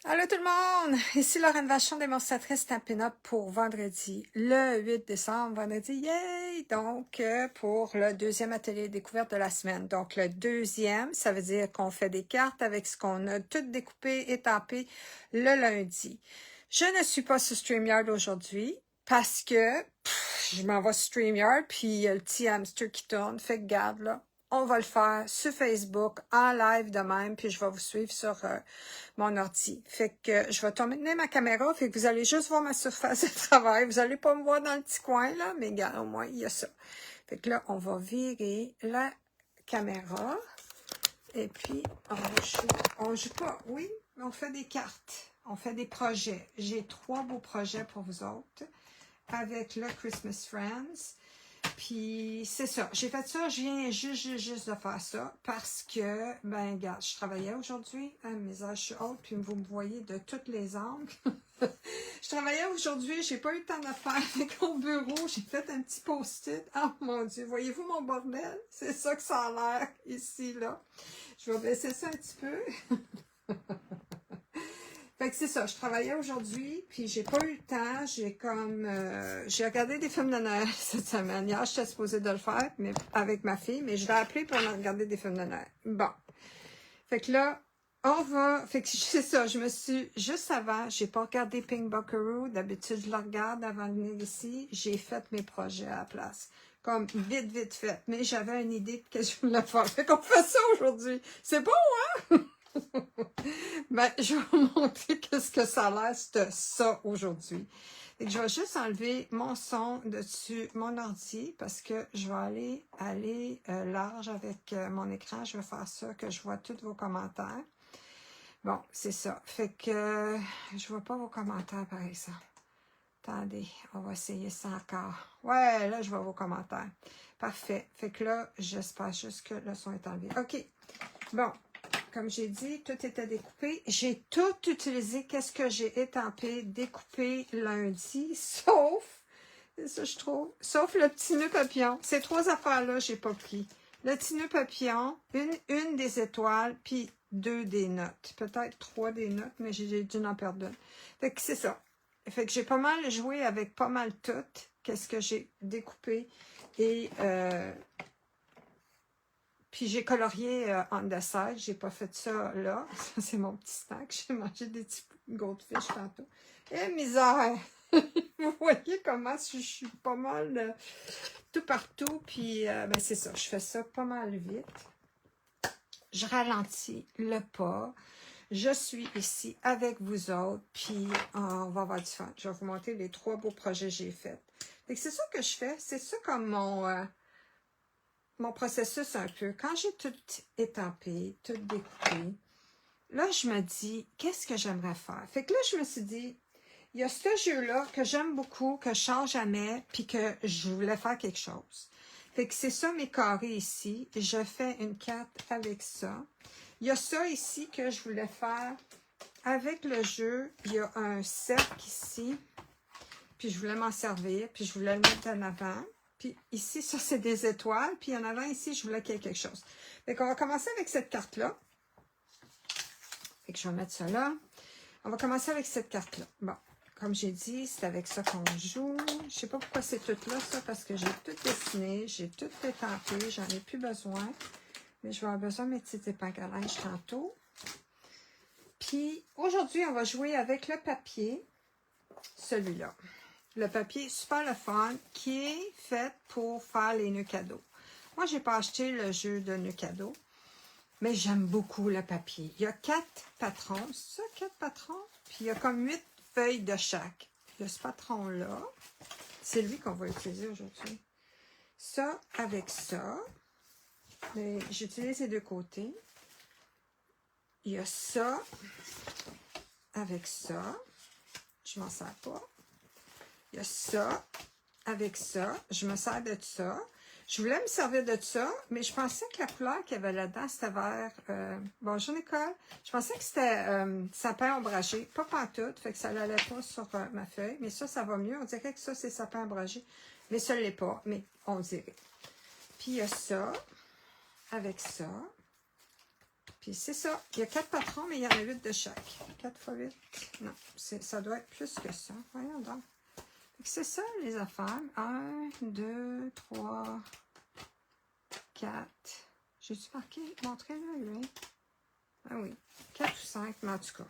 Allô tout le monde! Ici Lorraine Vachon, démonstratrice Stampin' Up pour vendredi, le 8 décembre, vendredi, yay! Donc, pour le deuxième atelier découverte de la semaine. Donc, le deuxième, ça veut dire qu'on fait des cartes avec ce qu'on a tout découpé et tapé le lundi. Je ne suis pas sur StreamYard aujourd'hui parce que je m'en vais sur StreamYard, puis il y a le petit hamster qui tourne, fait que garde là. On va le faire sur Facebook, en live de même, puis je vais vous suivre sur mon ordi. Fait que je vais tourner ma caméra, fait que vous allez juste voir ma surface de travail. Vous allez pas me voir dans le petit coin, là, mais regarde, au moins, il y a ça. Fait que là, on va virer la caméra. Et puis, on joue pas, oui, mais on fait des cartes. On fait des projets. J'ai 3 beaux projets pour vous autres avec le Christmas Friends. Puis, c'est ça. J'ai fait ça, je viens juste de faire ça parce que, ben, regarde, je travaillais aujourd'hui, hein, mes âges sont hautes, puis vous me voyez de tous les angles. Je travaillais aujourd'hui, j'ai pas eu le temps de faire avec mon bureau, j'ai fait un petit post-it. Oh mon Dieu, voyez-vous mon bordel? C'est ça que ça a l'air ici, là. Je vais baisser ça un petit peu. Fait que c'est ça, je travaillais aujourd'hui, puis j'ai pas eu le temps, j'ai regardé des films de Noël cette semaine. Hier, j'étais supposée de le faire, mais avec ma fille, mais je l'ai appelé pour regarder des films de Noël. Bon. Fait que là, fait que c'est ça, je me suis, juste avant, j'ai pas regardé Pink Buckaroo, d'habitude je le regarde avant de venir ici, j'ai fait mes projets à la place. Comme vite fait, mais j'avais une idée de ce que je voulais faire. Fait qu'on fait ça aujourd'hui. C'est bon, hein? Ben, je vais vous montrer qu'est-ce que ça a l'air de ça aujourd'hui. Je vais juste enlever mon son dessus mon ordi parce que je vais aller large avec mon écran. Je vais faire ça, que je vois tous vos commentaires. Bon, c'est ça. Fait que je vois pas vos commentaires par exemple. Attendez, on va essayer ça encore. Ouais, là, je vois vos commentaires. Parfait. Fait que là, j'espère juste que le son est enlevé. OK. Bon. Comme j'ai dit, tout était découpé. J'ai tout utilisé. Qu'est-ce que j'ai étampé, découpé lundi, sauf, c'est ça je trouve, sauf le petit nœud papillon. Ces 3 affaires-là, j'ai pas pris. Le petit nœud papillon, une des étoiles, puis 2 des notes. Peut-être 3 des notes, mais j'ai dû en perdre une. Fait que c'est ça. Fait que j'ai pas mal joué avec pas mal tout. Qu'est-ce que j'ai découpé et puis j'ai colorié en dessert, j'ai pas fait ça là. Ça, c'est mon petit snack. J'ai mangé des petits goldfish tantôt. Eh, misère! Vous voyez comment je suis pas mal tout partout. Puis, ben c'est ça, je fais ça pas mal vite. Je ralentis le pas. Je suis ici avec vous autres. Puis, on va avoir du fun. Je vais vous montrer les 3 beaux projets que j'ai faits. C'est ça que je fais. C'est ça comme mon processus un peu. Quand j'ai tout étampé, tout découpé, là, je me dis, qu'est-ce que j'aimerais faire? Fait que là, je me suis dit, il y a ce jeu-là que j'aime beaucoup, que je change jamais, puis que je voulais faire quelque chose. Fait que c'est ça mes carrés ici. Je fais une carte avec ça. Il y a ça ici que je voulais faire avec le jeu. Il y a un cercle ici, puis je voulais m'en servir, puis je voulais le mettre en avant. Puis ici, ça, c'est des étoiles. Puis en avant, ici, je voulais qu'il y ait quelque chose. Fait qu'on va commencer avec cette carte-là. Fait que je vais mettre ça là. On va commencer avec cette carte-là. Bon, comme j'ai dit, c'est avec ça qu'on joue. Je sais pas pourquoi c'est tout là, ça, parce que j'ai tout dessiné, j'ai tout étampé, j'en ai plus besoin. Mais je vais avoir besoin de mes petites épingles à linge tantôt. Puis aujourd'hui, on va jouer avec le papier, celui-là. Le papier est super le fun, qui est fait pour faire les nœuds cadeaux. Moi, j'ai pas acheté le jeu de nœuds cadeaux, mais j'aime beaucoup le papier. Il y a 4 patrons, c'est ça, 4 patrons? Puis il y a comme 8 feuilles de chaque. Il y a ce patron-là, c'est lui qu'on va utiliser aujourd'hui. Ça avec ça, mais j'utilise les 2 côtés. Il y a ça avec ça, je m'en sers pas. Il y a ça, avec ça, je me sers de ça. Je voulais me servir de ça, mais je pensais que la couleur qu'il y avait là-dedans, c'était vert. Bonjour Nicole. Je pensais que c'était sapin ombragé. Pas pantoute, fait que ça n'allait pas sur ma feuille. Mais ça va mieux. On dirait que ça, c'est sapin ombragé. Mais ça ne l'est pas, mais on dirait. Puis il y a ça, avec ça. Puis c'est ça. Il y a 4 patrons, mais il y en a 8 de chaque. 4 fois 8. Non, ça doit être plus que ça. Voyons donc. C'est ça, les affaires. 1, 2, 3, 4. J'ai-tu montré là, lui? Ah oui. 4 ou 5, mais en tout cas.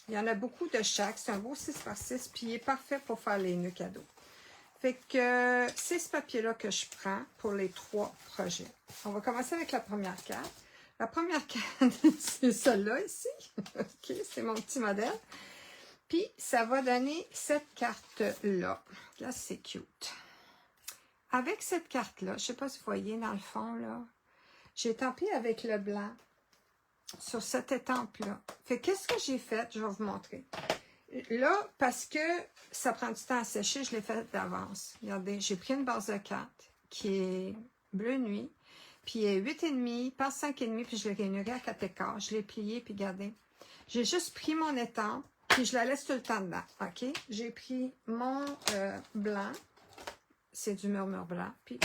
Il y en a beaucoup de chaque. C'est un beau 6 par 6. Puis il est parfait pour faire les nœuds cadeaux. Fait que c'est ce papier-là que je prends pour les 3 projets. On va commencer avec la première carte. La première carte, c'est celle-là ici. OK, c'est mon petit modèle. Puis, ça va donner cette carte-là. Là, c'est cute. Avec cette carte-là, je ne sais pas si vous voyez dans le fond, là, j'ai estampé avec le blanc sur cette étampe-là. Fait qu'est-ce que j'ai fait? Je vais vous montrer. Là, parce que ça prend du temps à sécher, je l'ai fait d'avance. Regardez, j'ai pris une base de 4 qui est bleu nuit, puis elle est 8,5 par 5,5, puis je l'ai rainurée à 4 écarts. Je l'ai pliée, puis regardez. J'ai juste pris mon étampe, puis je la laisse tout le temps dedans, OK? J'ai pris mon blanc, c'est du murmure blanc, puis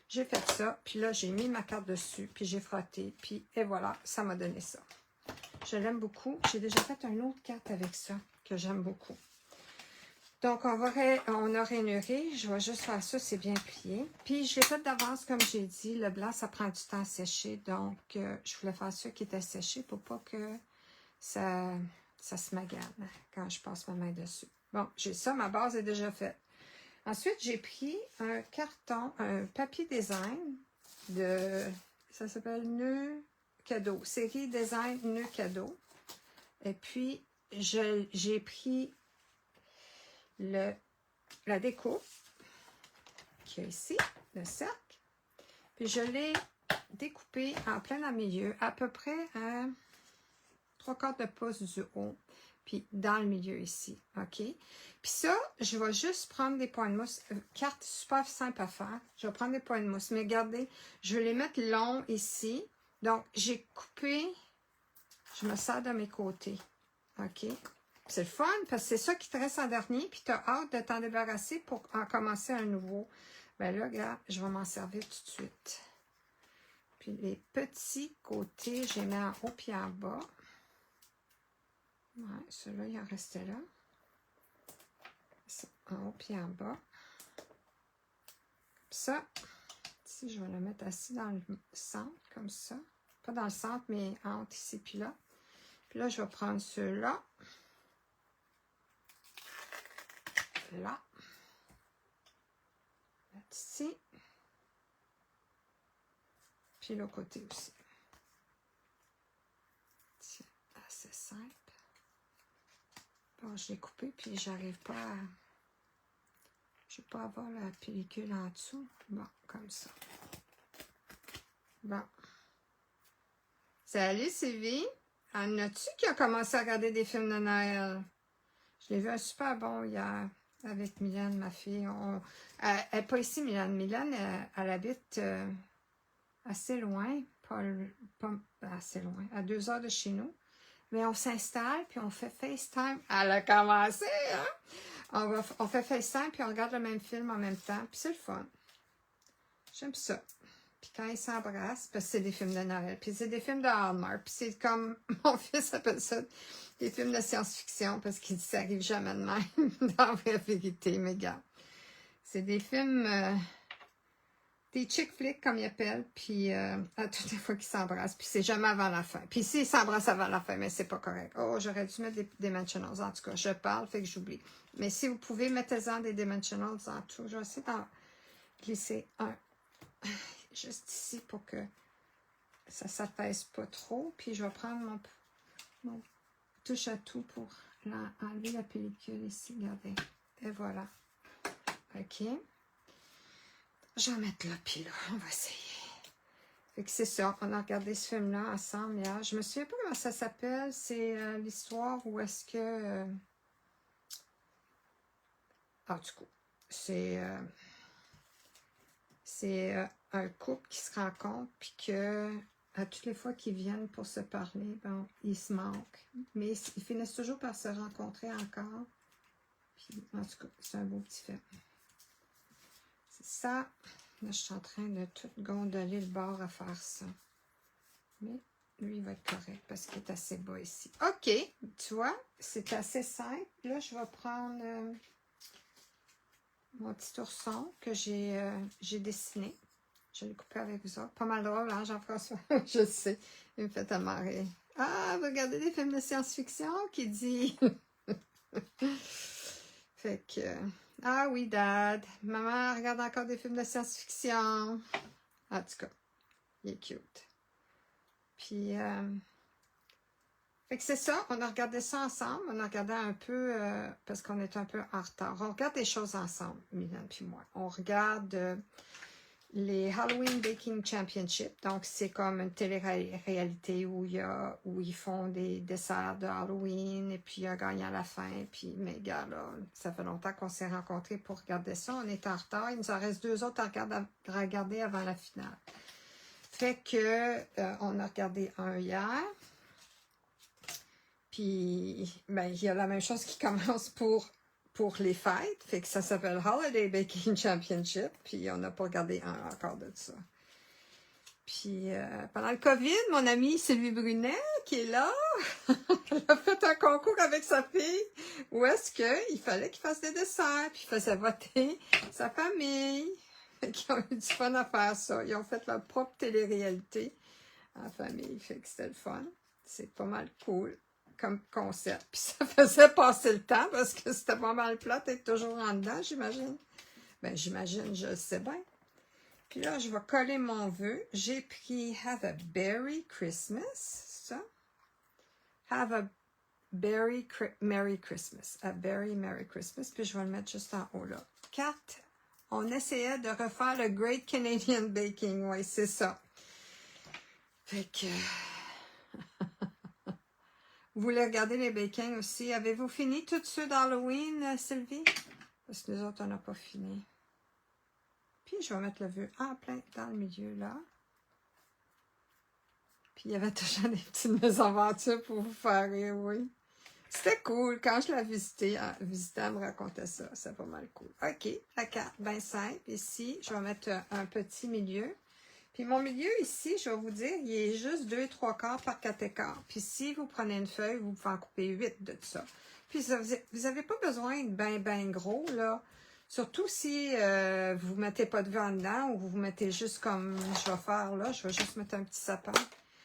j'ai fait ça, puis là, j'ai mis ma carte dessus, puis j'ai frotté, puis et voilà, ça m'a donné ça. Je l'aime beaucoup. J'ai déjà fait une autre carte avec ça, que j'aime beaucoup. Donc, on a rainuré. Je vais juste faire ça, c'est bien plié. Puis, je l'ai fait d'avance, comme j'ai dit. Le blanc, ça prend du temps à sécher. Donc, je voulais faire ça qui était séché pour pas que ça se magane quand je passe ma main dessus. Bon, j'ai ça. Ma base est déjà faite. Ensuite, j'ai pris un carton, un papier design de... Ça s'appelle Nœud cadeau. Série design Nœud cadeau. Et puis, j'ai pris la découpe qui est ici, le cercle. Puis je l'ai découpé en plein en milieu, à peu près à 3/4 de pouce du haut. Puis dans le milieu ici, OK? Puis ça, je vais juste prendre des points de mousse. Carte super simple à faire. Je vais prendre des points de mousse. Mais regardez, je vais les mettre longs ici. Donc, j'ai coupé, je me sers de mes côtés. OK? C'est le fun, parce que c'est ça qui te reste en dernier, puis tu as hâte de t'en débarrasser pour en commencer un nouveau. Ben là, regarde, je vais m'en servir tout de suite. Puis les petits côtés, je les mets en haut puis en bas. Ouais, celui-là, il en restait là. Ça, en haut puis en bas. Ça, ici, je vais le mettre assis dans le centre, comme ça. Pas dans le centre, mais entre ici puis là. Puis là, je vais prendre ceux-là. Là. Mettre ici. Puis l'autre côté aussi. C'est assez simple. Bon, je l'ai coupé, puis j'arrive pas à... Je ne vais pas avoir la pellicule en dessous. Bon, comme ça. Bon. Salut Sylvie. En as-tu qui a commencé à regarder des films de Noël? Je l'ai vu un super bon hier avec Mylène, ma fille. Elle n'est pas ici, Mylène. Mylène, elle habite assez loin. Pas assez loin. À 2 heures de chez nous. Mais on s'installe, puis on fait FaceTime. Elle a commencé, hein? On fait FaceTime, puis on regarde le même film en même temps. Puis c'est le fun. J'aime ça. Puis quand ils s'embrassent, parce que c'est des films de Noël, puis c'est des films de Hallmark, puis c'est comme, mon fils appelle ça, des films de science-fiction, parce qu'il dit ça arrive jamais de même, dans la vraie vérité, mais gars. C'est des films, des chick flicks, comme ils appellent, puis à toutes les fois qu'ils s'embrassent, puis c'est jamais avant la fin. Puis s'ils s'embrassent avant la fin, mais c'est pas correct. Oh, j'aurais dû mettre des dimensionals, en tout cas, je parle, fait que j'oublie. Mais si vous pouvez, mettez-en des dimensionals en tout. Je vais essayer d'en glisser un. Juste ici pour que ça ne s'apaise pas trop. Puis je vais prendre mon touche à tout pour enlever la pellicule ici. Regardez. Et voilà. OK. Je vais mettre là, puis là, on va essayer. Fait que c'est ça. On a regardé ce film-là ensemble hier. Je me souviens pas comment ça s'appelle. C'est l'histoire où est-ce que... en tout cas, c'est un couple qui se rencontre, puis que à toutes les fois qu'ils viennent pour se parler, bon, ils se manquent. Mais ils finissent toujours par se rencontrer encore. Puis, en tout cas, c'est un beau petit fait. C'est ça. Là, je suis en train de tout gondoler le bord à faire ça. Mais lui, il va être correct parce qu'il est assez bas ici. OK, tu vois, c'est assez simple. Là, je vais prendre mon petit ourson que j'ai dessiné. Je l'ai coupé avec vous autres. Pas mal drôle, hein, Jean-François? Je sais, il me fait tellement rire. Ah, vous regardez des films de science-fiction qui dit... Fait que... ah oui, Dad. Maman regarde encore des films de science-fiction. En tout cas, il est cute. Puis... fait que c'est ça, on a regardé ça ensemble. On a regardé un peu, parce qu'on est un peu en retard. On regarde des choses ensemble, Mylène puis moi. On regarde les Halloween Baking Championship. Donc, c'est comme une télé-réalité où ils font des desserts de Halloween et puis il y a un gagnant à la fin. Puis, mes gars, là, ça fait longtemps qu'on s'est rencontrés pour regarder ça. On est en retard. Il nous en reste 2 autres à regarder avant la finale. Fait que, on a regardé un hier. Puis, ben, il y a la même chose qui commence pour les fêtes. Fait que ça s'appelle Holiday Baking Championship. Puis, on n'a pas regardé un encore de ça. Puis, pendant le COVID, mon ami Sylvie Brunet, qui est là, elle a fait un concours avec sa fille où est-ce qu'il fallait qu'il fasse des desserts. Puis, il faisait voter sa famille. Fait qu'ils ont eu du fun à faire ça. Ils ont fait leur propre télé-réalité en famille. Fait que c'était le fun. C'est pas mal cool comme concept. Puis ça faisait passer le temps parce que c'était pas mal plate d'être toujours en dedans, j'imagine. Ben, j'imagine, je le sais bien. Puis là, je vais coller mon vœu. J'ai pris Have a Berry Christmas, ça. Have a Berry Merry Christmas. A Berry Merry Christmas. Puis je vais le mettre juste en haut là. 4. On essayait de refaire le Great Canadian Baking. Oui, c'est ça. Fait que... Vous voulez regarder les bakings aussi. Avez-vous fini tous ceux d'Halloween, Sylvie? Parce que nous autres, on n'a pas fini. Puis, je vais mettre le vœu en plein dans le milieu, là. Puis, il y avait toujours des petites mésaventures pour vous faire rire, oui. C'était cool. Quand je l'ai visité, elle me racontait ça. C'est pas mal cool. OK, la carte, bien simple. Ici, je vais mettre un petit milieu. Puis mon milieu ici, je vais vous dire, il est juste 2 3/4 par 4/4. Puis si vous prenez une feuille, vous pouvez en couper 8 de ça. Puis vous n'avez pas besoin de ben gros, là. Surtout si vous ne mettez pas de vent dedans ou vous mettez juste comme je vais faire là. Je vais juste mettre un petit sapin.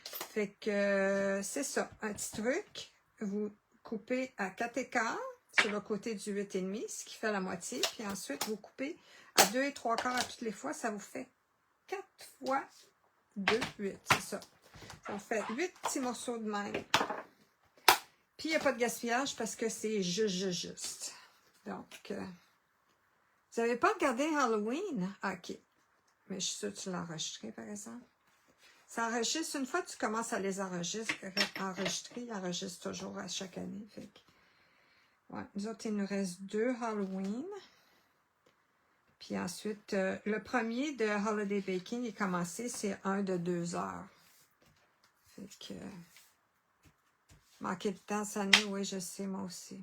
Fait que c'est ça. Un petit truc. Vous coupez à 4/4 sur le côté du 8,5, ce qui fait la moitié. Puis ensuite, vous coupez à 2 3/4 à toutes les fois. Ça vous fait 4 fois 2, 8, c'est ça. Ça vous fait 8 petits morceaux de même. Puis, il n'y a pas de gaspillage parce que c'est juste. Donc, vous n'avez pas regardé Halloween? OK. Mais je suis sûre que tu l'as enregistré, par exemple. Ça enregistre, une fois que tu commences à les enregistrer, ils enregistrent toujours à chaque année. Fait que, ouais, nous autres, il nous reste 2 Halloween. Puis ensuite, le premier de Holiday Baking est commencé, c'est un de 2 heures. Fait que... manquer de temps cette année, oui, je sais, moi aussi.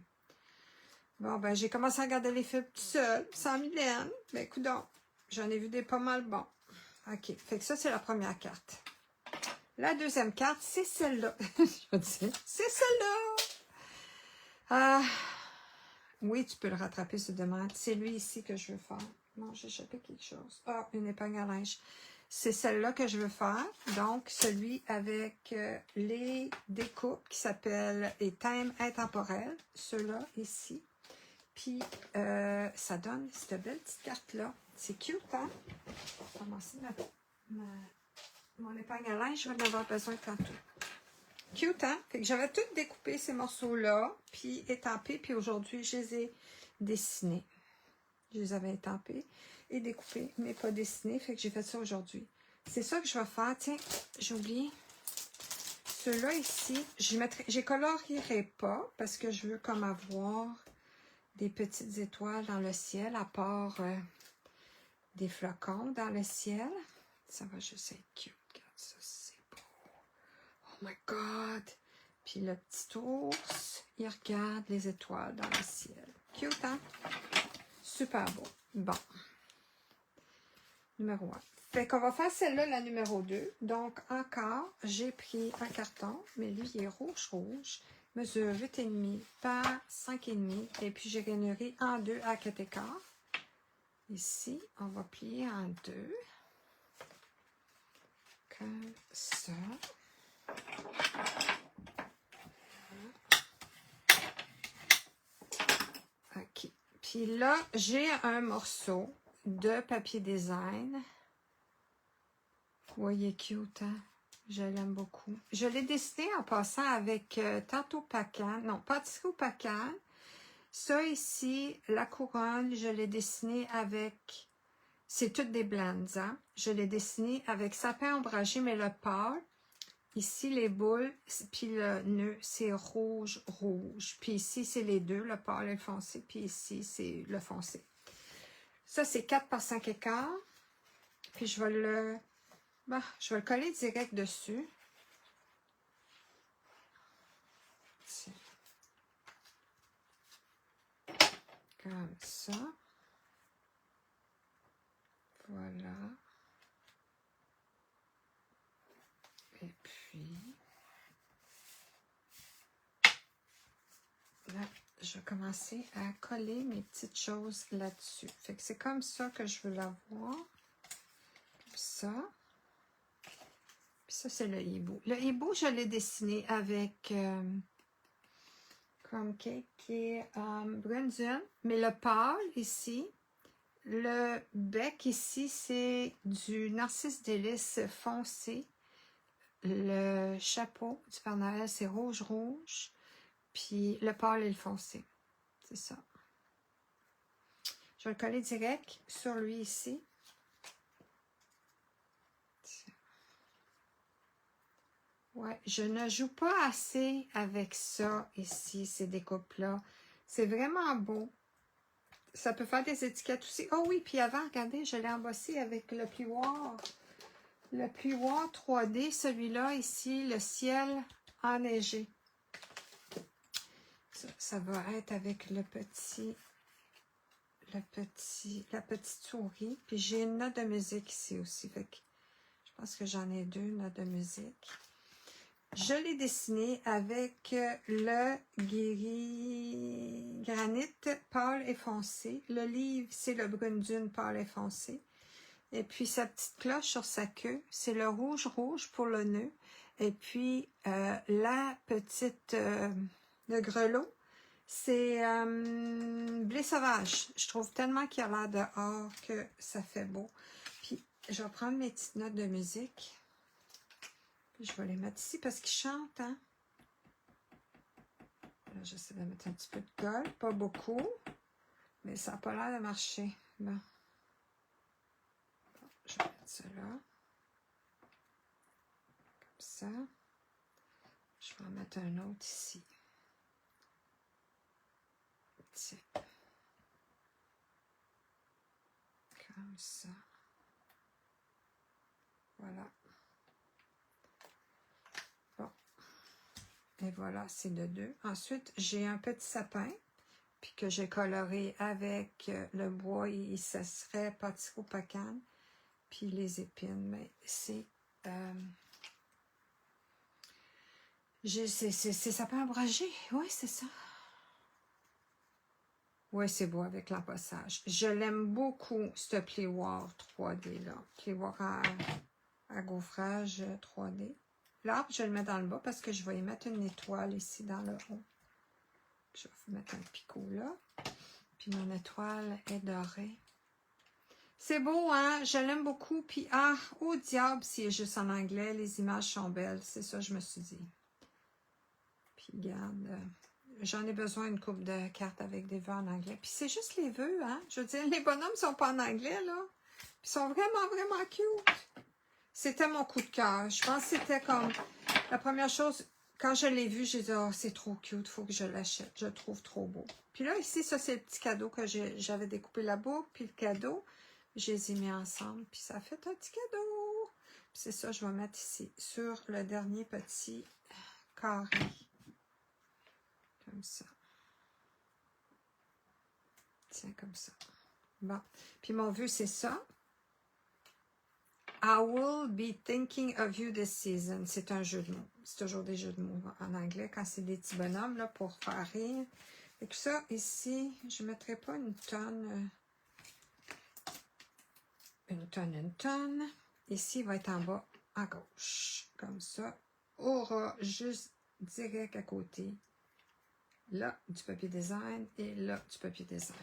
Bon, ben, j'ai commencé à regarder les films tout seul, sans Mylène. Ben, coudonc, j'en ai vu des pas mal bons. OK, fait que ça, c'est la première carte. La deuxième carte, c'est celle-là. Je veux dire, c'est celle-là! Oui, tu peux le rattraper, se demande. C'est lui ici que je veux faire. Non, j'ai échappé quelque chose. Ah, une épingle à linge. C'est celle-là que je veux faire. Donc, celui avec les découpes qui s'appellent les thèmes intemporels. Ceux-là, ici. Puis, ça donne cette belle petite carte-là. C'est cute, hein? Je vais commencer mon épingle à linge. Je vais en avoir besoin tantôt. Cute, hein? Fait que j'avais tout découpé ces morceaux-là, puis étampés, puis aujourd'hui, je les ai dessinés. Je les avais étampés et découpés, mais pas dessinés, fait que j'ai fait ça aujourd'hui. C'est ça que je vais faire. Tiens, j'ai oublié. Ceux-là ici, je colorierai pas, parce que je veux comme avoir des petites étoiles dans le ciel, à part des flocons dans le ciel. Ça va juste être cute. Regarde ça, c'est beau. Oh my God! Puis le petit ours, il regarde les étoiles dans le ciel. Cute, hein? Super beau. Bon. Numéro 1. Fait qu'on va faire celle-là, la numéro 2. Donc, encore, j'ai pris un carton, mais lui, il est rouge. Mesure 8,5 par 5,5. Et puis, j'ai rainuré en 2 à 4 écarts. Ici, on va plier en 2. Comme ça. OK. Puis là, j'ai un morceau de papier design. Vous voyez, cute, hein? Je l'aime beaucoup. Je l'ai dessiné en passant avec tantôt Pacan. Non, pâtisserie au Pacan. Ça ici, la couronne, je l'ai dessiné avec... C'est toutes des blends, hein? Je l'ai dessiné avec sapin ombragé, mais le pâle. Ici, les boules, puis le nœud, c'est rouge. Puis ici, c'est les deux, le pâle et le foncé. Puis ici, c'est le foncé. Ça, c'est 4 par 5 écarts. Puis je vais le coller direct dessus. Comme ça. Voilà. Et puis, là, je vais commencer à coller mes petites choses là-dessus. Fait que c'est comme ça que je veux l'avoir. Comme ça. Puis ça, c'est le hibou. Le hibou, je l'ai dessiné avec Crumb Cake qui est Brunson. Mais le pâle ici, le bec ici, c'est du Narcisse Délice foncé. Le chapeau du Père Noël, c'est rouge. Puis le pâle et le foncé. C'est ça. Je vais le coller direct sur lui ici. Ouais, je ne joue pas assez avec ça ici, ces découpes-là. C'est vraiment beau. Ça peut faire des étiquettes aussi. Oh oui, puis avant, regardez, je l'ai embossé avec le plioir. Le plioir 3D, celui-là ici, le ciel enneigé. Ça va être avec la petite souris. Puis j'ai une note de musique ici aussi. Fait que je pense que j'en ai 2 notes de musique. Je l'ai dessiné avec le granit pâle et foncé. Le livre, c'est le brune dune pâle et foncé. Et puis sa petite cloche sur sa queue, c'est le rouge pour le nœud. Et puis la petite, le grelot, c'est blé sauvage. Je trouve tellement qu'il a l'air dehors que ça fait beau. Puis je vais prendre mes petites notes de musique. Puis je vais les mettre ici parce qu'ils chantent, hein. Là, j'essaie de mettre un petit peu de colle, pas beaucoup, mais ça n'a pas l'air de marcher. Bon. Je vais mettre ça là. Comme ça. Je vais en mettre un autre ici. Tiens. Comme ça. Voilà. Bon. Et voilà, c'est de 2. Ensuite, j'ai un petit sapin, puis que j'ai coloré avec le bois, et ça serait pâtisserie au Pacan, puis les épines, mais c'est... c'est sapin ombragé, oui, c'est ça. Oui, c'est beau avec l'embossage. Je l'aime beaucoup, ce plioir 3D-là. Plioir à gaufrage 3D. L'arbre, je le mets dans le bas parce que je vais y mettre une étoile ici dans le haut. Je vais mettre un picot là. Puis mon étoile est dorée. C'est beau, hein? Je l'aime beaucoup. Puis, au diable, s'il est juste en anglais, les images sont belles. C'est ça, je me suis dit. Puis, regarde... J'en ai besoin d'une coupe de cartes avec des vœux en anglais. Puis c'est juste les vœux, hein. Je veux dire, les bonhommes sont pas en anglais, là. Puis ils sont vraiment cute. C'était mon coup de cœur. Je pense que c'était comme... La première chose, quand je l'ai vu, j'ai dit, oh, c'est trop cute, faut que je l'achète. Je le trouve trop beau. Puis là, ici, ça, c'est le petit cadeau que j'avais découpé la boucle. Puis le cadeau, je les ai mis ensemble. Puis ça fait un petit cadeau. Puis c'est ça, je vais mettre ici, sur le dernier petit carré. Comme ça. Tiens, comme ça. Bon. Puis mon vœu, c'est ça. I will be thinking of you this season. C'est un jeu de mots. C'est toujours des jeux de mots en anglais quand c'est des petits bonhommes là, pour faire rire. Et que ça, ici, je ne mettrai pas une tonne. Une tonne. Ici, il va être en bas à gauche. Comme ça. Aura juste direct à côté. Là, du papier design et là, du papier design.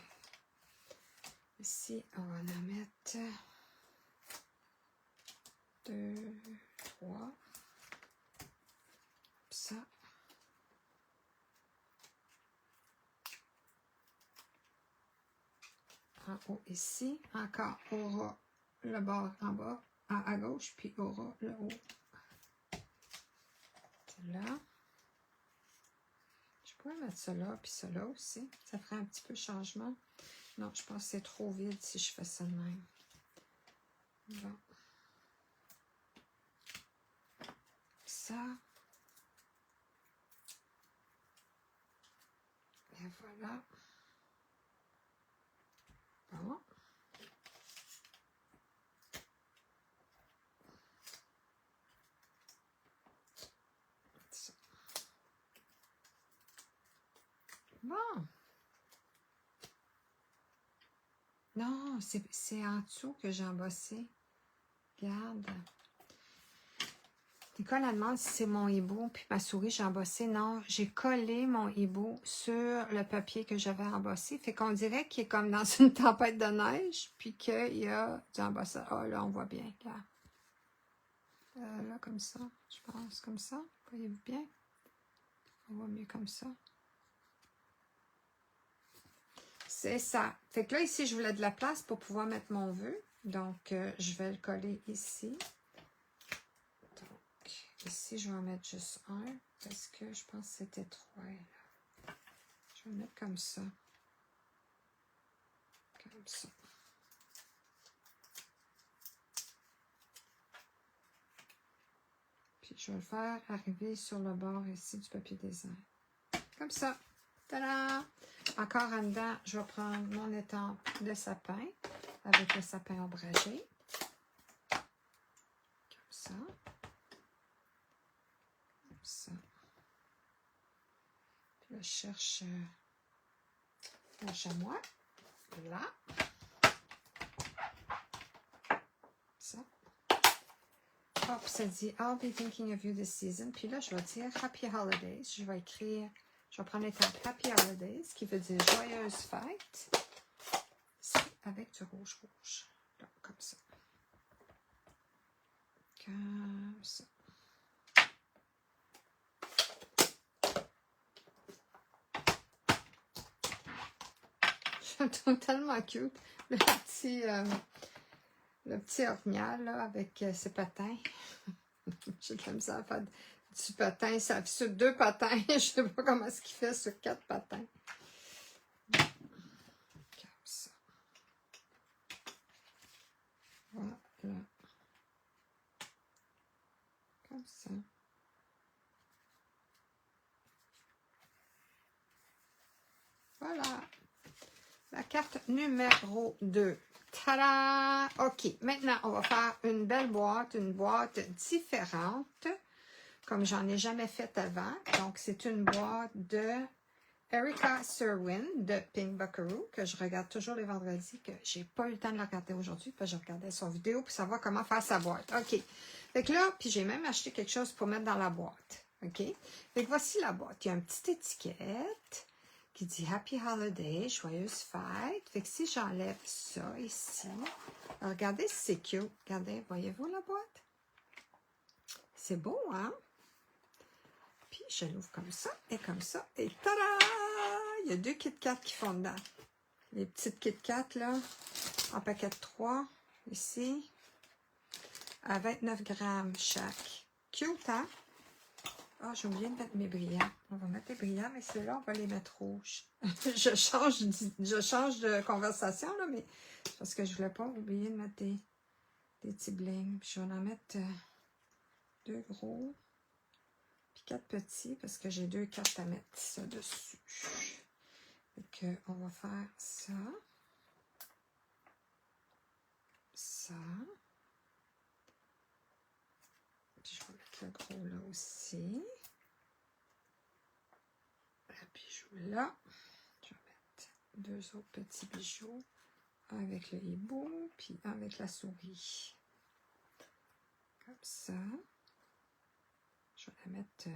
Ici, on va en mettre 2, 3. Ça. En haut ici. Encore aura le bord en bas, à gauche, puis aura le haut. Là. Je pourrais mettre ça là, puis ça là aussi. Ça ferait un petit peu changement. Non, je pense que c'est trop vide si je fais ça de même. Bon. Ça. Et voilà. Bon. Ça. Bon. Non, c'est en dessous que j'ai embossé. Regarde. Nicole elle demande si c'est mon hibou, puis ma souris, j'ai embossé. Non, j'ai collé mon hibou sur le papier que j'avais embossé. Fait qu'on dirait qu'il est comme dans une tempête de neige, puis qu'il y a du embossage. Ah, là, on voit bien. Là, comme ça, je pense, comme ça. Voyez-vous bien? On voit mieux comme ça. C'est ça. Fait que là, ici, je voulais de la place pour pouvoir mettre mon vœu. Donc, je vais le coller ici. Ici, je vais en mettre juste un parce que je pense que c'était 3. Là. Je vais le mettre comme ça. Comme ça. Puis, je vais le faire arriver sur le bord ici du papier design. Comme ça. Tada! Encore en dedans, je vais prendre mon étampe de sapin avec le sapin ombragé. Comme ça. Ça. Puis là, je cherche le chamois. Là. Ça. Hop, ça dit I'll be thinking of you this season. Puis là, je vais dire Happy Holidays. Je vais écrire, je vais prendre l'étape Happy Holidays, qui veut dire Joyeuse fête. Ici, avec du rouge. Là, comme ça. Comme ça. Je le trouve tellement cute. Le petit orignal là, avec ses patins. J'ai comme ça à faire du patin. Ça, sur 2 patins. Je ne sais pas comment est-ce qu'il fait sur 4 patins. Comme ça. Voilà. Comme ça. Voilà. La carte numéro 2. Tada! OK. Maintenant, on va faire une belle boîte, une boîte différente, comme j'en ai jamais fait avant. Donc, c'est une boîte de Erica Serwin de Pink Buckaroo, que je regarde toujours les vendredis, que j'ai pas eu le temps de la regarder aujourd'hui, parce que je regardais son vidéo pour savoir comment faire sa boîte. OK. Fait que là, puis j'ai même acheté quelque chose pour mettre dans la boîte. OK? Fait que voici la boîte. Il y a une petite étiquette qui dit Happy Holiday, joyeuse fête. Fait que si j'enlève ça ici, regardez si c'est cute. Regardez, voyez-vous la boîte? C'est beau, hein? Puis je l'ouvre comme ça et comme ça. Et tada! Il y a 2 Kit Kat qui font dedans. Les petites Kit Kat, là, en paquet de 3, ici, à 29 grammes chaque. Cute, hein? Ah, j'ai oublié de mettre mes brillants. On va mettre les brillants, mais ceux-là, on va les mettre rouges. je change de conversation, là, mais parce que je voulais pas oublier de mettre des petits blings. Puis je vais en mettre 2 gros, puis 4 petits, parce que j'ai 2 cartes à mettre ça dessus. Donc, on va faire ça. Ça. le gros là aussi. Le bijou là. Je vais mettre 2 autres petits bijoux avec le hibou, puis avec la souris. Comme ça. Je vais la mettre,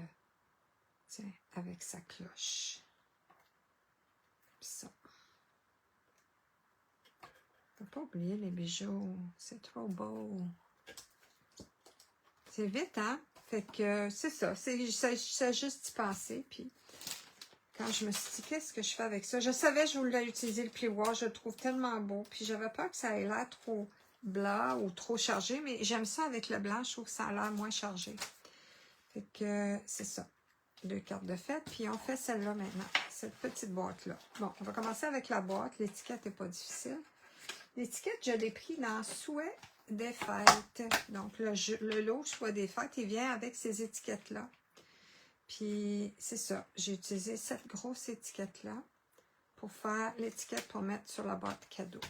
tiens, avec sa cloche. Comme ça. Faut pas oublier les bijoux. C'est trop beau. C'est vite, hein? Fait que c'est ça. C'est juste d'y passer. Puis quand je me suis dit, qu'est-ce que je fais avec ça? Je savais que je voulais utiliser le plioir. Je le trouve tellement beau. Puis j'avais peur que ça ait l'air trop blanc ou trop chargé. Mais j'aime ça avec le blanc. Je trouve que ça a l'air moins chargé. Fait que c'est ça. 2 cartes de fête. Puis on fait celle-là maintenant. Cette petite boîte-là. Bon, on va commencer avec la boîte. L'étiquette n'est pas difficile. L'étiquette, je l'ai pris dans Souhait des fêtes. Donc, le lot Souhait des fêtes, il vient avec ces étiquettes-là. Puis, c'est ça. J'ai utilisé cette grosse étiquette-là pour faire l'étiquette pour mettre sur la boîte cadeau.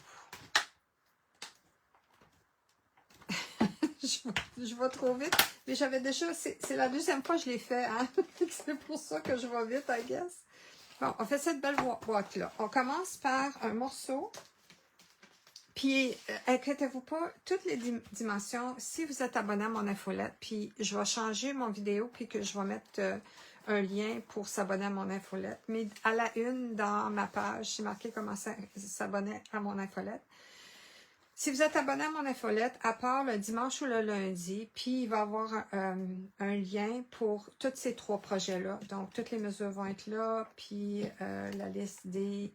je vais trop vite. Mais j'avais déjà... C'est la deuxième fois que je l'ai fait. Hein? C'est pour ça que je vais vite, I guess. Bon, on fait cette belle boîte-là. On commence par un morceau. Puis, inquiétez-vous pas, toutes les dimensions, si vous êtes abonné à mon infolette, puis je vais changer mon vidéo, puis que je vais mettre un lien pour s'abonner à mon infolette. Mais à la une, dans ma page, c'est marqué comment s'abonner à mon infolette. Si vous êtes abonné à mon infolette, à part le dimanche ou le lundi, puis il va y avoir un lien pour tous ces 3 projets-là. Donc, toutes les mesures vont être là, puis la liste des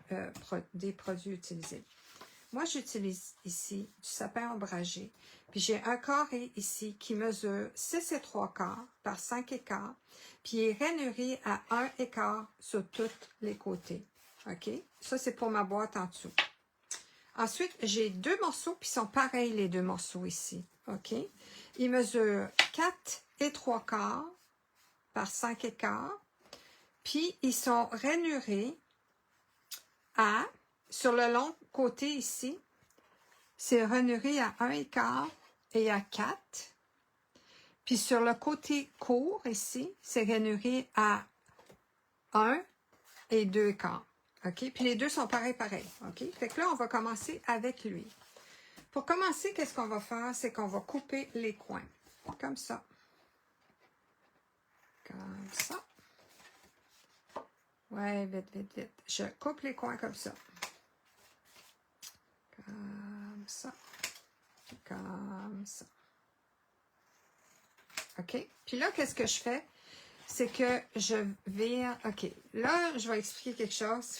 produits utilisés. Moi, j'utilise ici du sapin ombragé. Puis j'ai un carré ici qui mesure 6 et 3 quarts par 5 écarts. Puis il est rainuré à 1 écart sur tous les côtés. OK? Ça, c'est pour ma boîte en dessous. Ensuite, j'ai 2 morceaux, puis ils sont pareils, les 2 morceaux ici. OK? Ils mesurent 4 et 3 quarts par 5 écarts. Puis ils sont rainurés à... Sur le long côté ici, c'est rainuré à 1 écart et à 4. Puis sur le côté court ici, c'est rainuré à 1 et 2 écarts. OK? Puis les deux sont pareils. OK? Fait que là, on va commencer avec lui. Pour commencer, qu'est-ce qu'on va faire? C'est qu'on va couper les coins. Comme ça. Comme ça. Ouais, vite, vite, vite. Je coupe les coins comme ça. Comme ça. Comme ça. OK? Puis là, qu'est-ce que je fais? C'est que je vire... OK. Là, je vais expliquer quelque chose.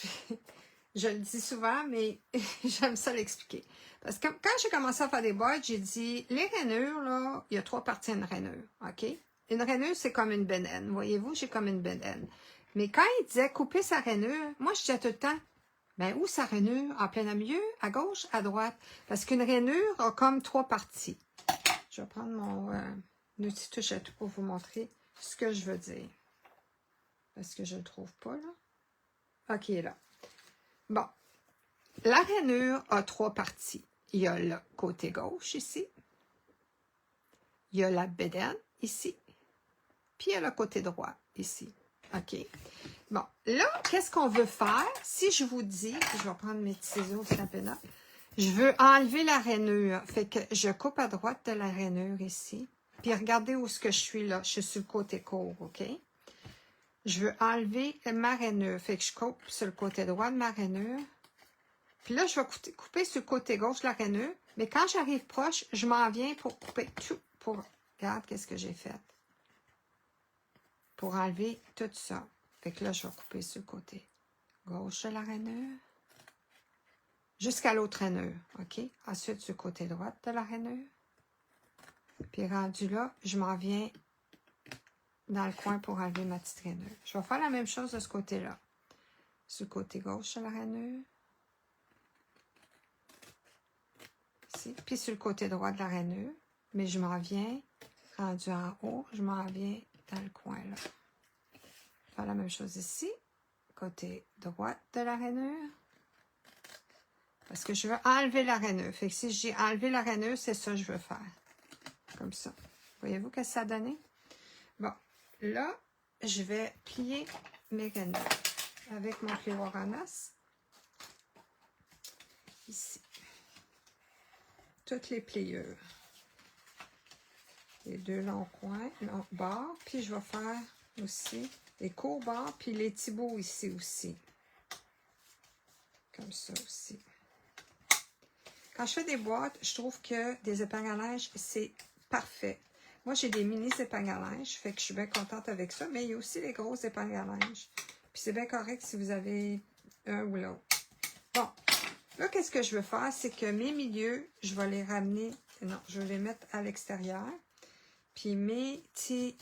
Je le dis souvent, mais j'aime ça l'expliquer. Parce que quand j'ai commencé à faire des boîtes, j'ai dit, les rainures, là, il y a 3 parties à une rainure. OK? Une rainure, c'est comme une bédaine. Voyez-vous, j'ai comme une bédaine. Mais quand il disait couper sa rainure, moi, je disais tout le temps, ben, où sa rainure? En plein milieu, à gauche, à droite. Parce qu'une rainure a comme 3 parties. Je vais prendre mon outil touche à tout pour vous montrer ce que je veux dire. Parce que je ne le trouve pas, là. OK, là. Bon. La rainure a 3 parties. Il y a le côté gauche, ici. Il y a la bédaine, ici. Puis il y a le côté droit, ici. OK? Bon, là, qu'est-ce qu'on veut faire? Si je vous dis, je vais prendre mes petits ciseaux simplement, je veux enlever la rainure. Fait que je coupe à droite de la rainure ici. Puis regardez où est-ce que je suis là. Je suis sur le côté court, OK? Je veux enlever ma rainure. Fait que je coupe sur le côté droit de ma rainure. Puis là, je vais couper sur le côté gauche de la rainure. Mais quand j'arrive proche, je m'en viens pour couper tout. Regarde qu'est-ce que j'ai fait. Pour enlever tout ça. Fait que là, je vais couper sur le côté gauche de la rainure. Jusqu'à l'autre rainure. OK? Ensuite, sur le côté droit de la rainure. Puis rendu là, je m'en viens dans le coin pour enlever ma petite rainure. Je vais faire la même chose de ce côté-là. Sur le côté gauche de la rainure. Ici. Puis sur le côté droit de la rainure. Mais je m'en viens, rendu en haut, je m'en viens dans le coin là. Faire la même chose ici. Côté droit de la rainure. Parce que je veux enlever la rainure. Fait que si j'ai enlevé la rainure, c'est ça que je veux faire. Comme ça. Voyez-vous qu'est-ce que ça a donné? Bon, là, je vais plier mes rainures avec mon plioir en as. Ici. Toutes les pliures. Les deux longs coins, longs bords. Puis je vais faire aussi les courts bords, puis les petits bouts ici aussi. Comme ça aussi. Quand je fais des boîtes, je trouve que des épingles à linge, c'est parfait. Moi, j'ai des mini épingles à linge, fait que je suis bien contente avec ça. Mais il y a aussi les grosses épingles à linge. Puis c'est bien correct si vous avez un ou l'autre. Bon, là, qu'est-ce que je veux faire? C'est que mes milieux, je vais les ramener... Non, je vais les mettre à l'extérieur. Puis mes petits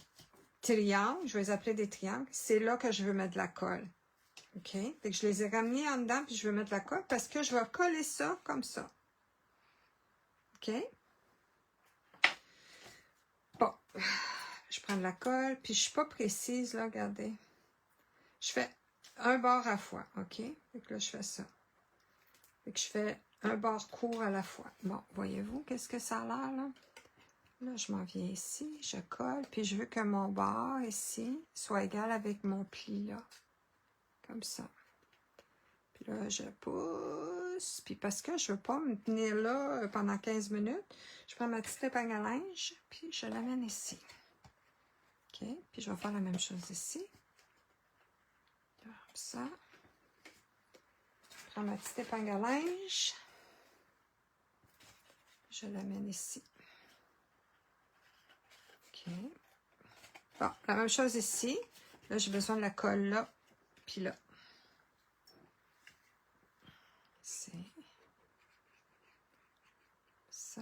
triangles, je vais les appeler des triangles, c'est là que je veux mettre de la colle. OK? Fait que je les ai ramenés en dedans, puis je veux mettre de la colle parce que je vais coller ça comme ça. OK? Bon. Je prends de la colle, puis je suis pas précise, là, regardez. Je fais un bord à la fois, OK? Fait que là, je fais ça. Fait que je fais un bord court à la fois. Bon, voyez-vous, qu'est-ce que ça a l'air, là? Là, je m'en viens ici, je colle, puis je veux que mon bord ici soit égal avec mon pli, là. Comme ça. Puis là, je pousse. Puis parce que je ne veux pas me tenir là pendant 15 minutes, je prends ma petite épingle à linge, puis je l'amène ici. OK? Puis je vais faire la même chose ici. Comme ça. Je prends ma petite épingle à linge. Je l'amène ici. OK. Bon, la même chose ici. Là, j'ai besoin de la colle là, puis là. C'est ça.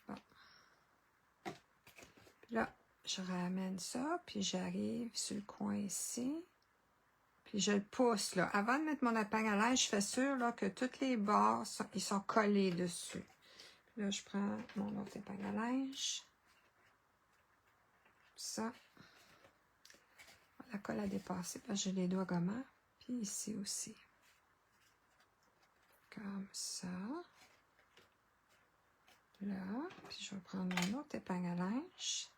Bon. Puis là, je ramène ça, puis j'arrive sur le coin ici. Puis je le pousse, là. Avant de mettre mon épingle à linge, je fais sûr là, que tous les bords, ils sont collés dessus. Puis là, je prends mon autre épingle à linge. Ça. La colle a dépassé, parce que j'ai les doigts gommants. Puis ici aussi. Comme ça. Là. Puis je vais prendre mon autre épingle à linge.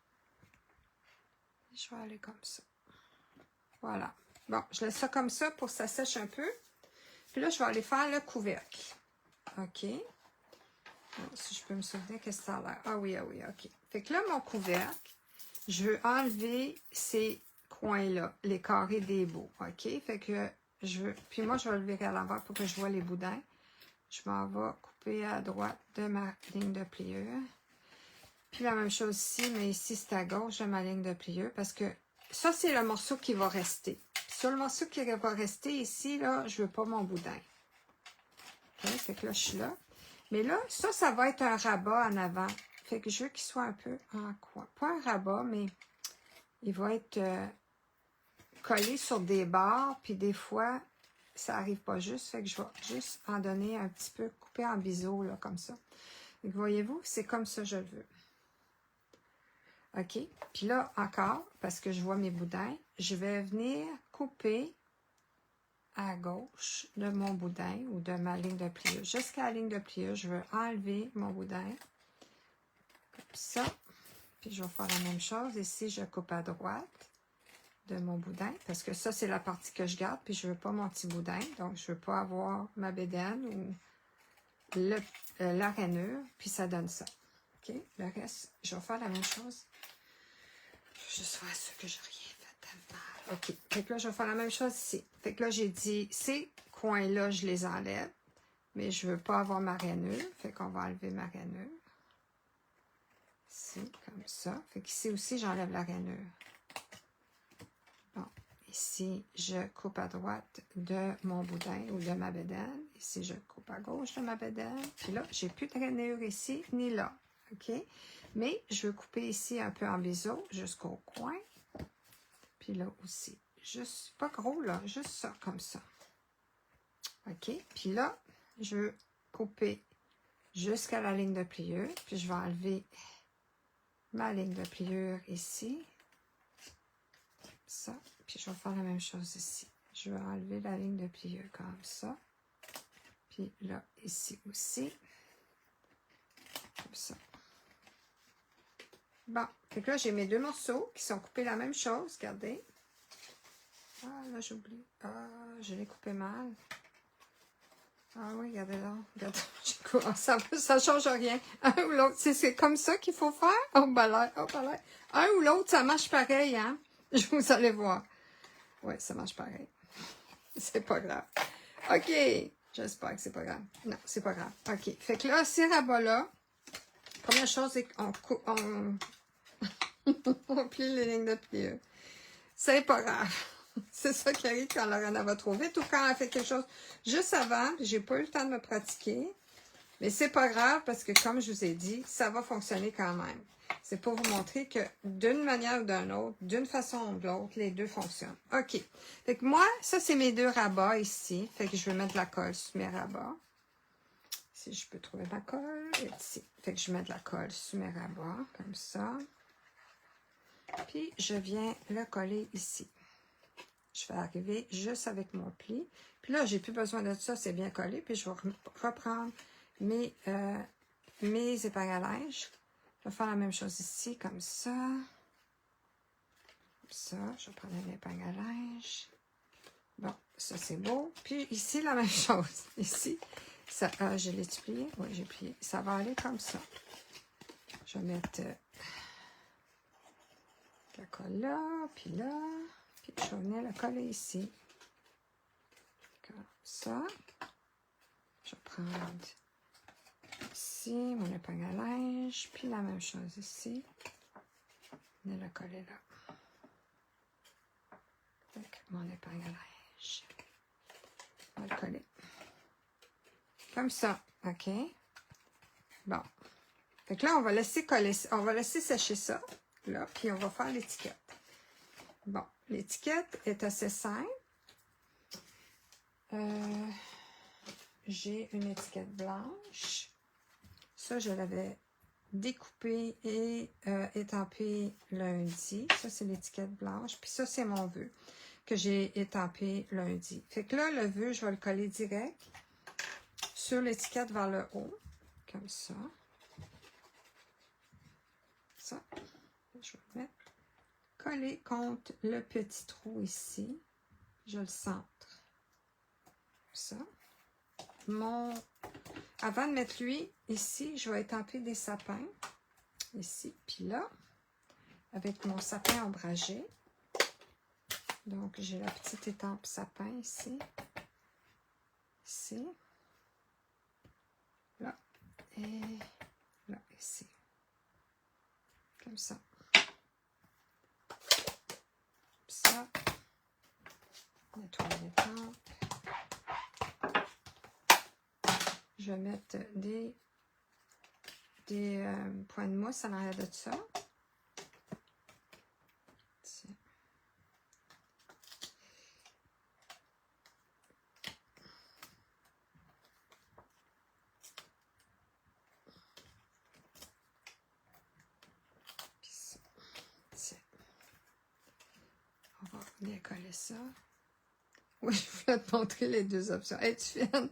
Et je vais aller comme ça. Voilà. Bon, je laisse ça comme ça pour que ça sèche un peu. Puis là, je vais aller faire le couvercle. OK. Bon, si je peux me souvenir qu'est-ce que ça a l'air. Ah oui, OK. Fait que là, mon couvercle, je veux enlever ces coins-là, les carrés des bouts. OK? Fait que je veux... Puis moi, je vais le virer à l'envers pour que je vois les boudins. Je m'en vais couper à droite de ma ligne de pliure. Puis la même chose ici, mais ici, c'est à gauche de ma ligne de pliure parce que ça, c'est le morceau qui va rester. Sur le morceau qui va rester ici, là, je veux pas mon boudin. OK? Fait que là, je suis là. Mais là, ça va être un rabat en avant. Fait que je veux qu'il soit un peu en coin. Pas un rabat, mais il va être collé sur des bords. Puis des fois, ça n'arrive pas juste. Fait que je vais juste en donner un petit peu, couper en biseau, là, comme ça. Donc, voyez-vous, c'est comme ça que je le veux. OK? Puis là, encore, parce que je vois mes boudins, je vais venir couper à gauche de mon boudin ou de ma ligne de pliure. Jusqu'à la ligne de pliure, je veux enlever mon boudin. Comme ça. Puis je vais faire la même chose. Ici, je coupe à droite de mon boudin. Parce que ça, c'est la partie que je garde. Puis je ne veux pas mon petit boudin. Donc, je ne veux pas avoir ma bédaine ou la rainure. Puis ça donne ça. OK? Le reste, je vais faire la même chose. Je vais juste faire sûr que je n'ai rien fait de mal. OK. Fait que là, je vais faire la même chose ici. Fait que là, j'ai dit, ces coins-là, je les enlève. Mais je ne veux pas avoir ma rainure. Fait qu'on va enlever ma rainure. Ici, comme ça. Fait qu'ici aussi, j'enlève la rainure. Bon. Ici, je coupe à droite de mon boudin ou de ma bédaine. Ici, je coupe à gauche de ma bédaine. Puis là, j'ai plus de rainure ici, ni là. OK? Mais je veux couper ici un peu en biseau jusqu'au coin. Puis là aussi. Juste, pas gros là, juste ça, comme ça. OK? Puis là, je veux couper jusqu'à la ligne de pliure. Puis je vais enlever ma ligne de pliure ici. Ça. Puis je vais faire la même chose ici. Je vais enlever la ligne de pliure comme ça. Puis là, ici aussi. Comme ça. Bon, fait que là, j'ai mes deux morceaux qui sont coupés la même chose, regardez. Ah, là, j'oublie. Ah, je l'ai coupé mal. Ah oui, regardez là. Regardez. Ça change rien. Un ou l'autre. C'est comme ça qu'il faut faire. Oh, ben là, oh, ben là. Un ou l'autre, ça marche pareil, hein. Vous allez voir. Oui, ça marche pareil. C'est pas grave. OK. J'espère que c'est pas grave. Non, c'est pas grave. OK. Fait que là, ces rabats-là, première chose, c'est qu'on on plie les lignes de pliure. C'est pas grave. C'est ça qui arrive quand Lorena va trop vite ou quand elle fait quelque chose juste avant, j'ai pas eu le temps de me pratiquer. Mais c'est pas grave parce que, comme je vous ai dit, ça va fonctionner quand même. C'est pour vous montrer que d'une manière ou d'une autre, d'une façon ou de l'autre, les deux fonctionnent. OK. Fait que moi, ça, c'est mes deux rabats ici. Fait que je vais mettre de la colle sur mes rabats. Si je peux trouver ma colle, ici. Fait que je mets de la colle sur mes rabats, comme ça. Puis, je viens le coller ici. Je vais arriver juste avec mon pli. Puis là, j'ai plus besoin de ça, c'est bien collé. Puis je vais reprendre mes épingles à linge. Je vais faire la même chose ici, comme ça. Comme ça, je vais prendre une épingle à linge. Bon, ça c'est beau. Puis ici, la même chose. Ici, ça, je l'ai plié. Oui, j'ai plié. Ça va aller comme ça. Je vais mettre la colle là, puis là. Puis je vais venir la coller ici. Comme ça. Je vais prendre ici mon épingle à linge, puis la même chose ici. Je vais la coller là. Avec mon épingle à linge. On va le coller. Comme ça, OK? Bon. Fait que là, on va laisser coller, on va laisser sécher ça, là, puis on va faire l'étiquette. Bon, l'étiquette est assez simple. J'ai une étiquette blanche. Ça, je l'avais découpée et étampée lundi. Ça, c'est l'étiquette blanche. Puis ça, c'est mon vœu que j'ai étampé lundi. Fait que là, le vœu, je vais le coller direct sur l'étiquette vers le haut. Comme ça. Ça. Je vais le mettre collé contre le petit trou ici. Je le centre. Ça. Avant de mettre lui, ici, je vais étamper des sapins. Ici, puis là, avec mon sapin ombragé. Donc, j'ai la petite étampe sapin ici. Ici. Là. Et là, ici. Comme ça. Ça. Nettoyer l'étampe. Je vais mettre des points de mousse à l'arrière de ça. Ici. Puis ça. Tiens. On va bien coller ça. Oui, je voulais te montrer les deux options. Es-tu fiine?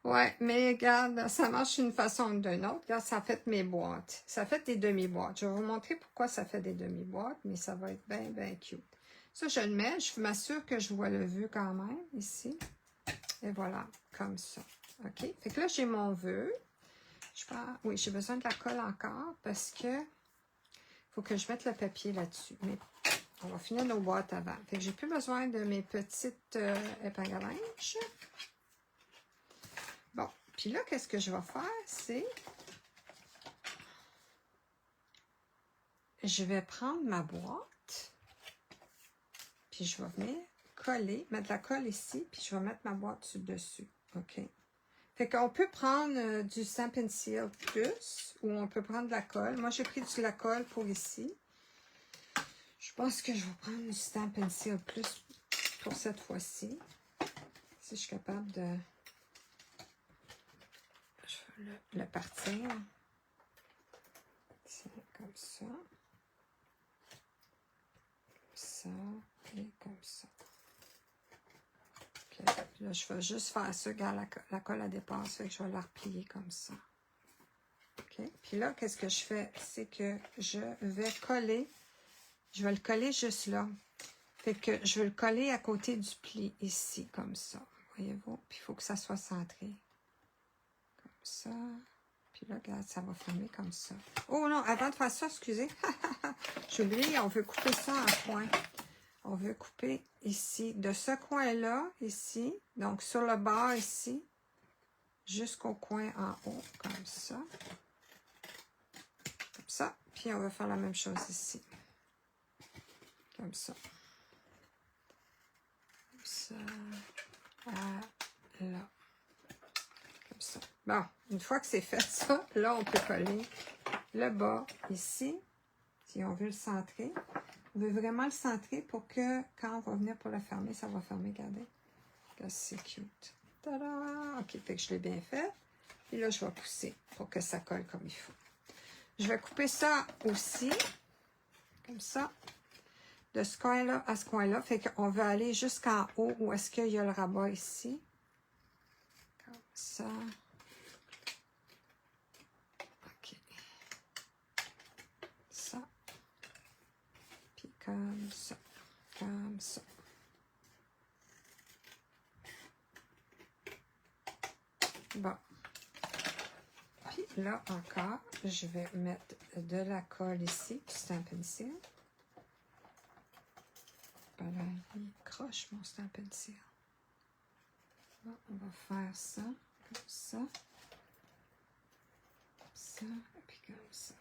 Ouais, mais regarde, ça marche d'une façon ou d'une autre. Regarde, ça fait mes boîtes. Ça fait des demi-boîtes. Je vais vous montrer pourquoi ça fait des demi-boîtes, mais ça va être bien, bien cute. Ça, je le mets. Je m'assure que je vois le vœu quand même, ici. Et voilà, comme ça. OK? Fait que là, j'ai mon vœu. Je pense, oui, j'ai besoin de la colle encore parce que faut que je mette le papier là-dessus. Mais on va finir nos boîtes avant. Fait que j'ai plus besoin de mes petites épingles à linge. Bon, puis là, qu'est-ce que je vais faire, c'est... Je vais prendre ma boîte, puis je vais venir coller, mettre la colle ici, puis je vais mettre ma boîte dessus. OK? Fait qu'on peut prendre du Stampin' Seal plus, ou on peut prendre de la colle. Moi, j'ai pris de la colle pour ici. Je pense que je vais prendre du Stampin' Seal plus pour cette fois-ci. Si je suis capable de... Je vais le partir. Tiens, comme ça. Ça et comme ça. Okay. Là, je vais juste faire ça. Regarde, la colle à dépasse, fait que je vais la replier comme ça. OK? OK? Puis là, qu'est-ce que je fais? C'est que je vais coller. Je vais le coller juste là. Fait que je vais le coller à côté du pli, ici, comme ça. Voyez-vous? Puis il faut que ça soit centré. Comme ça. Puis là, regarde, ça va fermer comme ça. Oh non, avant de faire ça, excusez. J'ai oublié, on veut couper ça en coin. On veut couper ici, de ce coin-là, ici. Donc, sur le bord ici, jusqu'au coin en haut, comme ça. Comme ça. Puis on va faire la même chose ici. Comme ça. Comme ça. À là. Comme ça. Bon, une fois que c'est fait ça, là, on peut coller le bas ici. Si on veut le centrer. On veut vraiment le centrer pour que, quand on va venir pour le fermer, ça va fermer, regardez. C'est cute. Tada! OK, fait que je l'ai bien fait. Et là, je vais pousser pour que ça colle comme il faut. Je vais couper ça aussi, comme ça, de ce coin-là à ce coin-là. Fait qu'on veut aller jusqu'en haut où est-ce qu'il y a le rabat ici. Comme ça. OK. Ça. Puis comme ça. Comme ça. Bon. Puis là encore, je vais mettre de la colle ici, puis c'est un pencil. Voilà, il croche mon stamp pencil. Bon, on va faire ça, comme ça. Comme ça, et puis comme ça.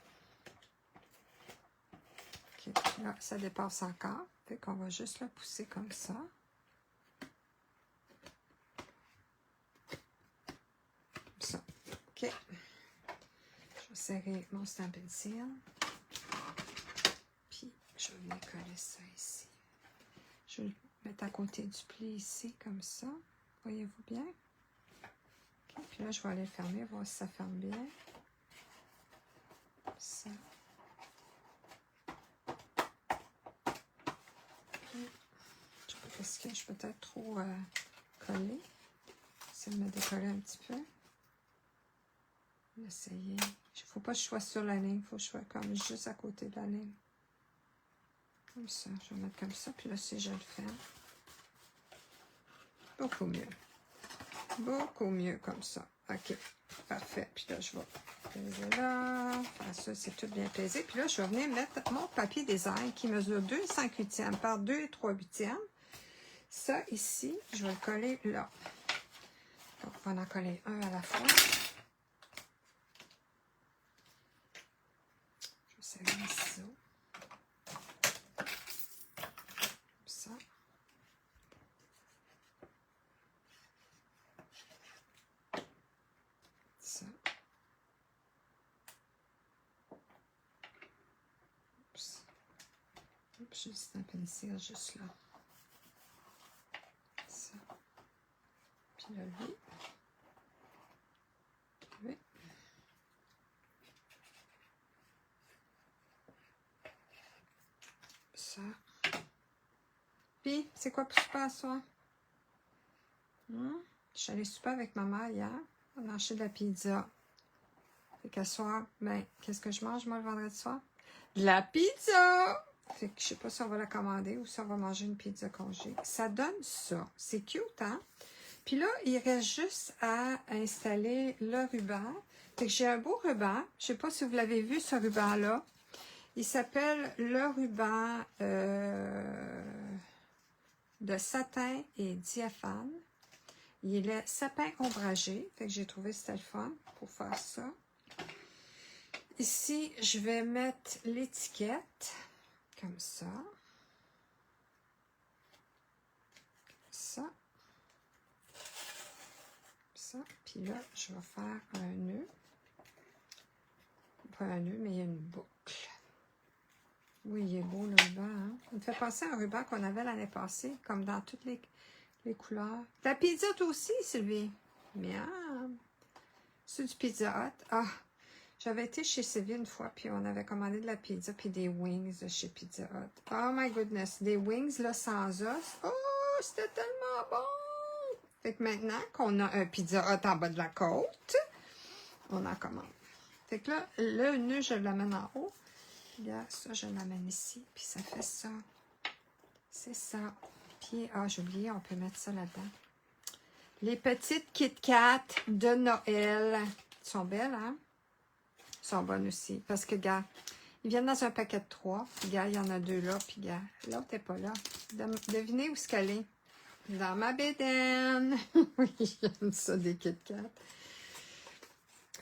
OK, là, ça dépasse encore. Fait qu'on va juste le pousser comme ça. Comme ça. OK. Je vais serrer mon stamp pencil. Puis, je vais venir coller ça ici. Je vais le mettre à côté du pli ici, comme ça. Voyez-vous bien? Okay. Puis là, je vais aller le fermer, voir si ça ferme bien. Comme ça. Est-ce que je suis peut-être trop collée? J'essaie de me décoller un petit peu. Essayer. Il ne faut pas que je sois sur la ligne. Il faut que je sois comme juste à côté de la ligne. Comme ça. Je vais mettre comme ça. Puis là, si je le ferme. Beaucoup mieux. Beaucoup mieux comme ça. OK. Parfait. Puis là, je vais peser là. Ça, c'est tout bien pesé. Puis là, je vais venir mettre mon papier design qui mesure 2 5/8 par 2 3/8. Ça, ici, je vais le coller là. Donc, on va en coller un à la fois. Je vais serrer mes ciseaux. Comme ça. Ça. Oups. Oups, juste un pencil juste là. Ça. Puis là, lui. Oui. Ça. Puis, c'est quoi pour souper à soir? Je suis allée souper avec ma mère hier. On a acheté de la pizza. Fait qu'à soir, ben, qu'est-ce que je mange, moi, le vendredi soir? De la pizza! Fait que je sais pas si on va la commander ou si on va manger une pizza congé. Ça donne ça. C'est cute, hein? Puis là, il reste juste à installer le ruban. Fait que j'ai un beau ruban. Je sais pas si vous l'avez vu, ce ruban-là. Il s'appelle le ruban de satin et diaphane. Il est sapin ombragé. Fait que j'ai trouvé c'était le fun pour faire ça. Ici, je vais mettre l'étiquette comme ça. Comme ça. Comme ça. Puis là, je vais faire un nœud. Pas un nœud, mais il y a une boucle. Oui, il est beau le ruban. Hein? Il me fait penser à un ruban qu'on avait l'année passée, comme dans toutes les couleurs. La pizza, toi aussi, Sylvie? Miam! C'est du Pizza Hut. Ah! J'avais été chez Sylvie une fois, puis on avait commandé de la pizza, puis des wings de chez Pizza Hut. Oh my goodness! Des wings, là, sans os. Oh! C'était tellement bon! Fait que maintenant qu'on a un Pizza Hut en bas de la côte, on en commande. Fait que là, le nœud, je l'amène en haut. Regarde, ça, je l'amène ici. Puis ça fait ça. C'est ça. Puis, ah, j'ai oublié, on peut mettre ça là-dedans. Les petites Kit Kat de Noël. Sont belles, hein? Sont bonnes aussi. Parce que, gars, ils viennent dans un paquet de 3. Puis, gars, il y en a 2 là. Puis, gars, l'autre n'est pas là. Devinez où est-ce qu'elle est? Dans ma bédaine. Oui, j'aime ça, des Kit Kat.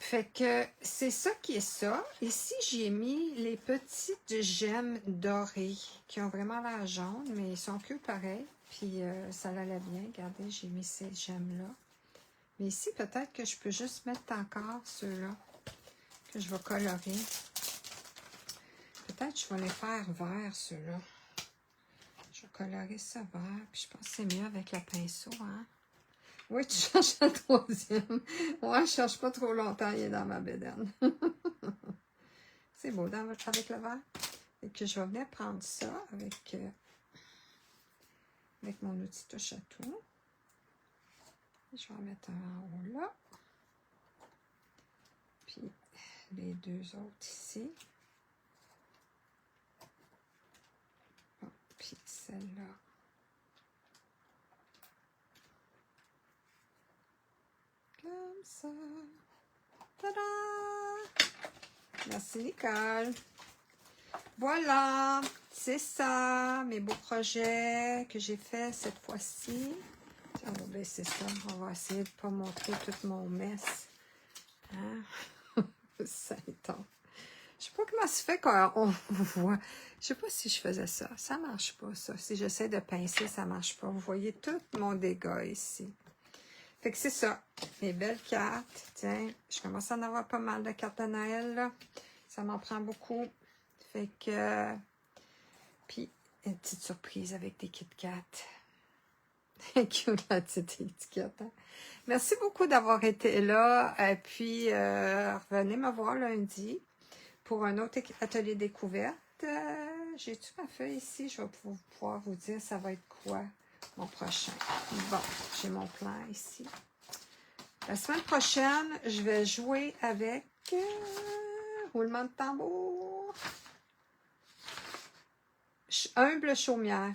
Fait que c'est ça qui est ça. Ici, j'ai mis les petites gemmes dorées qui ont vraiment l'air jaune, mais ils sont que pareils. Puis ça allait bien. Regardez, j'ai mis ces gemmes-là. Mais ici, peut-être que je peux juste mettre encore ceux-là que je vais colorer. Peut-être que je vais les faire verts, ceux-là. Je vais colorer ça vert. Puis je pense que c'est mieux avec le pinceau, hein? Oui, tu cherches la troisième. Ouais, je cherche pas trop longtemps, il est dans ma bédaine. C'est beau avec le vert. Et que je vais venir prendre ça avec mon outil touche à tout. Je vais en mettre un en haut là. Puis les 2 autres ici. Bon, puis celle-là. Comme ça. Tada! Merci, Nicole. Voilà, c'est ça, mes beaux projets que j'ai fait cette fois-ci. On va baisser ça. On va essayer de ne pas montrer tout mon mess. Hein? Ça étonne. Je sais pas comment ça fait qu'on voit. Je sais pas si je faisais ça. Ça marche pas, ça. Si j'essaie de pincer, ça marche pas. Vous voyez tout mon dégât ici. Fait que c'est ça. Mes belles cartes. Tiens, je commence à en avoir pas mal de cartes de Noël, là. Ça m'en prend beaucoup. Fait que... Puis, une petite surprise avec des Kit Kat. Cute, la petite étiquette. Hein? Merci beaucoup d'avoir été là. Et puis, revenez me voir lundi pour un autre atelier découverte. J'ai-tu ma feuille ici? Je vais pouvoir vous dire ça va être quoi mon prochain. Bon, j'ai mon plan ici. La semaine prochaine, je vais jouer avec roulement de tambour. Humble chaumière.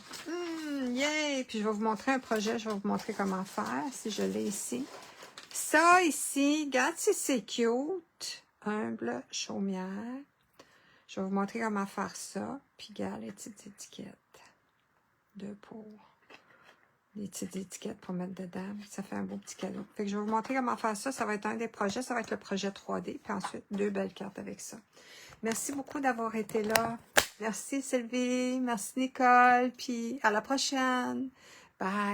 Yeah! Puis je vais vous montrer un projet. Je vais vous montrer comment faire si je l'ai ici. Ça ici, regarde si c'est cute. Humble chaumière. Je vais vous montrer comment faire ça. Puis regarde les petites étiquettes. 2 pour les petites étiquettes pour mettre dedans. Ça fait un beau petit cadeau. Fait que je vais vous montrer comment faire ça. Ça va être un des projets. Ça va être le projet 3D. Puis ensuite, 2 belles cartes avec ça. Merci beaucoup d'avoir été là. Merci Sylvie. Merci Nicole. Puis à la prochaine. Bye.